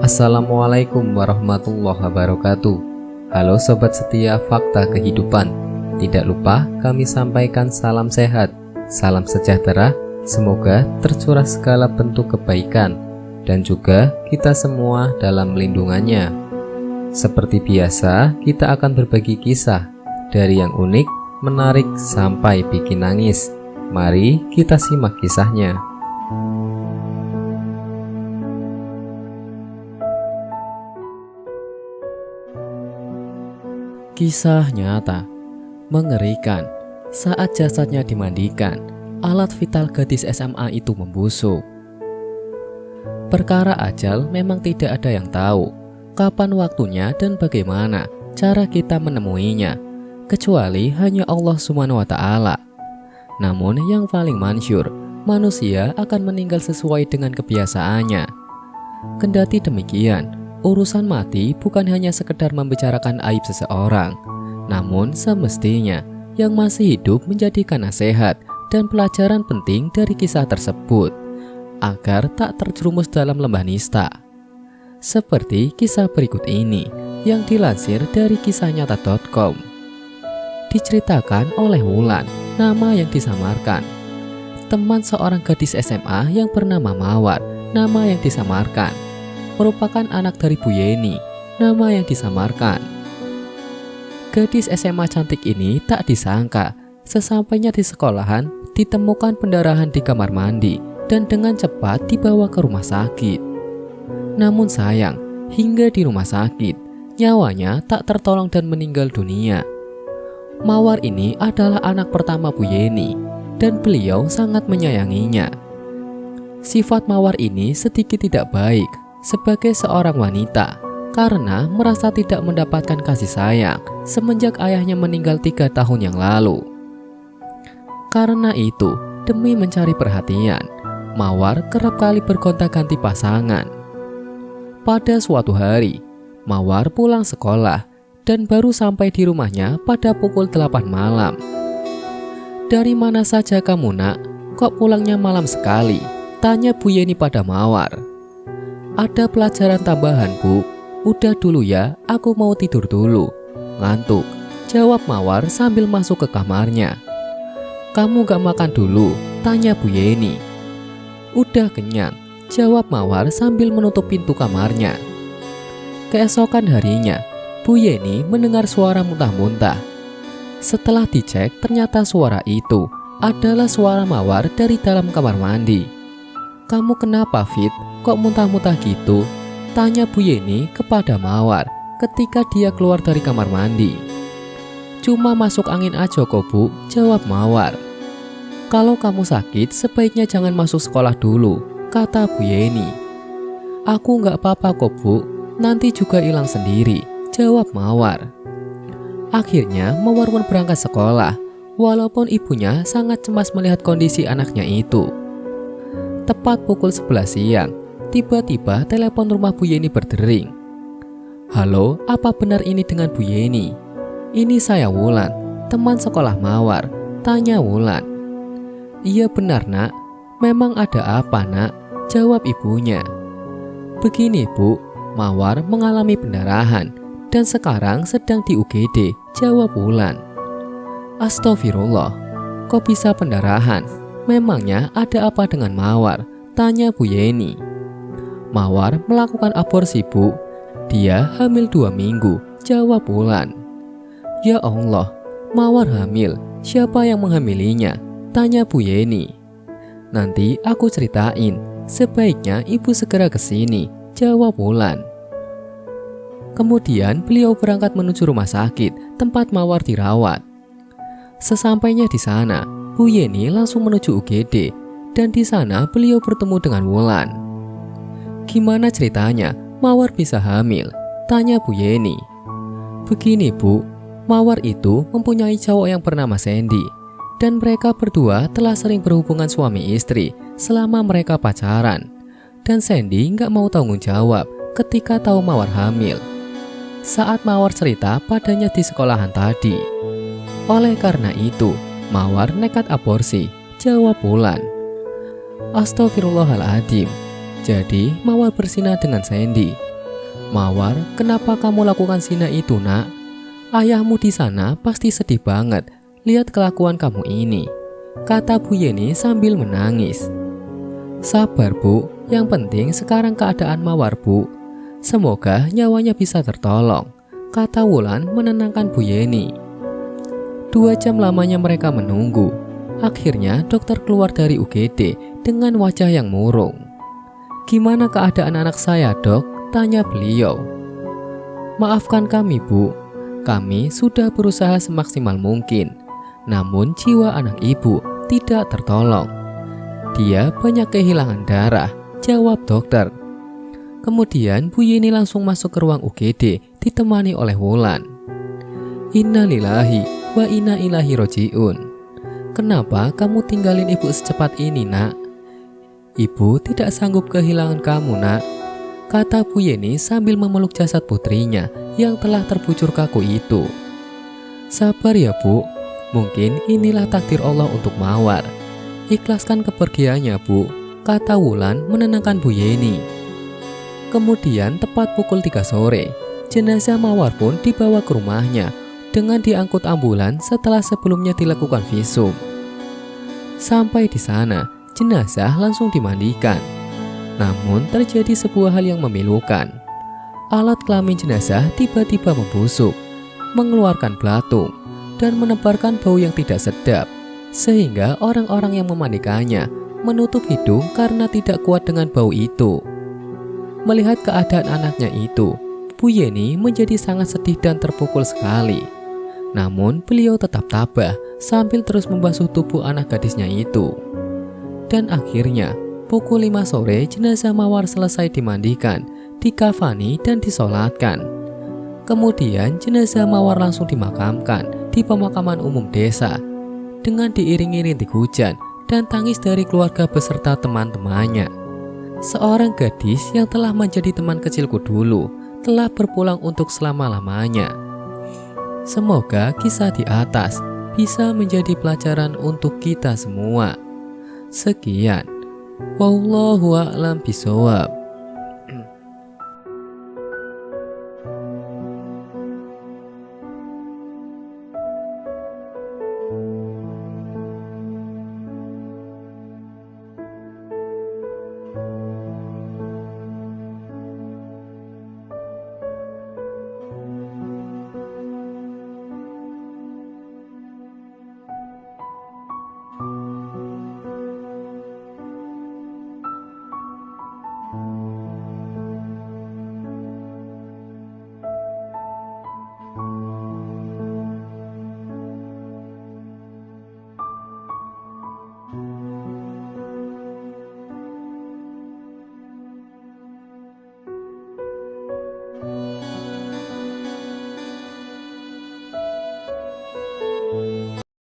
Assalamualaikum warahmatullahi wabarakatuh. Halo sobat setia Fakta Kehidupan. Tidak lupa kami sampaikan salam sehat, salam sejahtera. Semoga tercurah segala bentuk kebaikan dan juga kita semua dalam lindungannya. Seperti biasa, kita akan berbagi kisah dari yang unik, menarik sampai bikin nangis. Mari kita simak kisahnya. Kisah nyata, mengerikan. Saat jasadnya dimandikan, alat vital gadis SMA itu membusuk. Perkara ajal memang tidak ada yang tahu kapan waktunya dan bagaimana cara kita menemuinya, kecuali hanya Allah SWT. Namun yang paling mansyur, manusia akan meninggal sesuai dengan kebiasaannya. Kendati demikian, urusan mati bukan hanya sekedar membicarakan aib seseorang, namun semestinya yang masih hidup menjadikan nasihat dan pelajaran penting dari kisah tersebut, agar tak terjerumus dalam lembah nista. Seperti kisah berikut ini yang dilansir dari kisahnyata.com. Diceritakan oleh Wulan, nama yang disamarkan. Teman seorang gadis SMA yang bernama Mawar, nama yang disamarkan. Merupakan anak dari Bu Yeni, nama yang disamarkan. Gadis SMA cantik ini tak disangka, sesampainya di sekolahan ditemukan pendarahan di kamar mandi dan dengan cepat dibawa ke rumah sakit. Namun sayang, hingga di rumah sakit, nyawanya tak tertolong dan meninggal dunia. Mawar ini adalah anak pertama Bu Yeni, dan beliau sangat menyayanginya. Sifat Mawar ini sedikit tidak baik sebagai seorang wanita, karena merasa tidak mendapatkan kasih sayang semenjak ayahnya meninggal 3 tahun yang lalu. Karena itu, demi mencari perhatian, Mawar kerap kali bergonta-ganti pasangan. Pada suatu hari, Mawar pulang sekolah dan baru sampai di rumahnya pada pukul 8 malam. "Dari mana saja kamu, Nak? Kok pulangnya malam sekali?" tanya Bu Yeni pada Mawar. "Ada pelajaran tambahan, Bu. Udah dulu ya, aku mau tidur dulu. Ngantuk," jawab Mawar sambil masuk ke kamarnya. "Kamu gak makan dulu?" tanya Bu Yeni. "Udah kenyang," jawab Mawar sambil menutup pintu kamarnya. Keesokan harinya, Bu Yeni mendengar suara muntah-muntah. Setelah dicek, ternyata suara itu adalah suara Mawar dari dalam kamar mandi. "Kamu kenapa, Fit? Kok muntah-muntah gitu?" tanya Bu Yeni kepada Mawar ketika dia keluar dari kamar mandi. "Cuma masuk angin aja kok, Bu," jawab Mawar. "Kalau kamu sakit, sebaiknya jangan masuk sekolah dulu," kata Bu Yeni. "Aku nggak apa-apa kok, Bu, nanti juga hilang sendiri," jawab Mawar. Akhirnya Mawar pun berangkat sekolah, walaupun ibunya sangat cemas melihat kondisi anaknya itu. Tepat pukul 11 siang, tiba-tiba telepon rumah Bu Yeni berdering. "Halo, apa benar ini dengan Bu Yeni?" "Ini saya Wulan, teman sekolah Mawar," tanya Wulan. "Iya benar, Nak. Memang ada apa, Nak?" jawab ibunya. "Begini, Bu, Mawar mengalami pendarahan dan sekarang sedang di UGD," jawab Wulan. "Astagfirullah, kok bisa pendarahan? Memangnya ada apa dengan Mawar?" tanya Bu Yeni. "Mawar melakukan aborsi, Bu. Dia hamil 2 minggu," jawab Wulan. "Ya Allah, Mawar hamil. Siapa yang menghamilinya?" tanya Bu Yeni. "Nanti aku ceritain. Sebaiknya ibu segera ke sini," jawab Wulan. Kemudian beliau berangkat menuju rumah sakit tempat Mawar dirawat. Sesampainya di sana, Bu Yeni langsung menuju UGD dan di sana beliau bertemu dengan Wulan. "Gimana ceritanya Mawar bisa hamil?" tanya Bu Yeni. "Begini, Bu, Mawar itu mempunyai cowok yang bernama Sandy, dan mereka berdua telah sering berhubungan suami istri selama mereka pacaran. Dan Sandy nggak mau tanggung jawab ketika tahu Mawar hamil saat Mawar cerita padanya di sekolahan tadi. Oleh karena itu, Mawar nekat aborsi," jawab Wulan. "Astagfirullahaladzim. Jadi Mawar bersinah dengan Sandy," "Mawar, kenapa kamu lakukan zina itu, nak? Ayahmu di sana pasti sedih banget lihat kelakuan kamu ini," kata Bu Yeni sambil menangis. "Sabar, Bu, yang penting sekarang keadaan Mawar, Bu. Semoga nyawanya bisa tertolong," kata Wulan menenangkan Bu Yeni. 2 jam lamanya mereka menunggu. Akhirnya dokter keluar dari UGD dengan wajah yang murung. "Gimana keadaan anak saya, Dok?" tanya beliau. "Maafkan kami, Bu. Kami sudah berusaha semaksimal mungkin. Namun jiwa anak ibu tidak tertolong. Dia banyak kehilangan darah," jawab dokter. Kemudian Bu Yeni langsung masuk ke ruang UGD ditemani oleh Wulan. "Innalillahi wa inna ilaihi roji'un. Kenapa kamu tinggalin ibu secepat ini, nak? Ibu tidak sanggup kehilangan kamu, nak," kata Bu Yeni sambil memeluk jasad putrinya yang telah terbujur kaku itu. "Sabar ya, Bu. Mungkin inilah takdir Allah untuk Mawar. Ikhlaskan kepergiannya, Bu," kata Wulan menenangkan Bu Yeni. Kemudian tepat pukul 3 sore, jenazah Mawar pun dibawa ke rumahnya dengan diangkut ambulan setelah sebelumnya dilakukan visum. Sampai di sana, jenazah langsung dimandikan. Namun terjadi sebuah hal yang memilukan. Alat kelamin jenazah tiba-tiba membusuk, mengeluarkan belatung, dan menebarkan bau yang tidak sedap, sehingga orang-orang yang memandikannya menutup hidung karena tidak kuat dengan bau itu. Melihat keadaan anaknya itu, Bu Yeni menjadi sangat sedih dan terpukul sekali. Namun beliau tetap tabah sambil terus membasuh tubuh anak gadisnya itu. Dan akhirnya pukul 5 sore jenazah Mawar selesai dimandikan, dikafani dan disolatkan. Kemudian jenazah Mawar langsung dimakamkan di pemakaman umum desa dengan diiringi rintik hujan dan tangis dari keluarga beserta teman-temannya. Seorang gadis yang telah menjadi teman kecilku dulu telah berpulang untuk selama-lamanya. Semoga kisah di atas bisa menjadi pelajaran untuk kita semua. Sekian. Wallahu a'lam bishawab.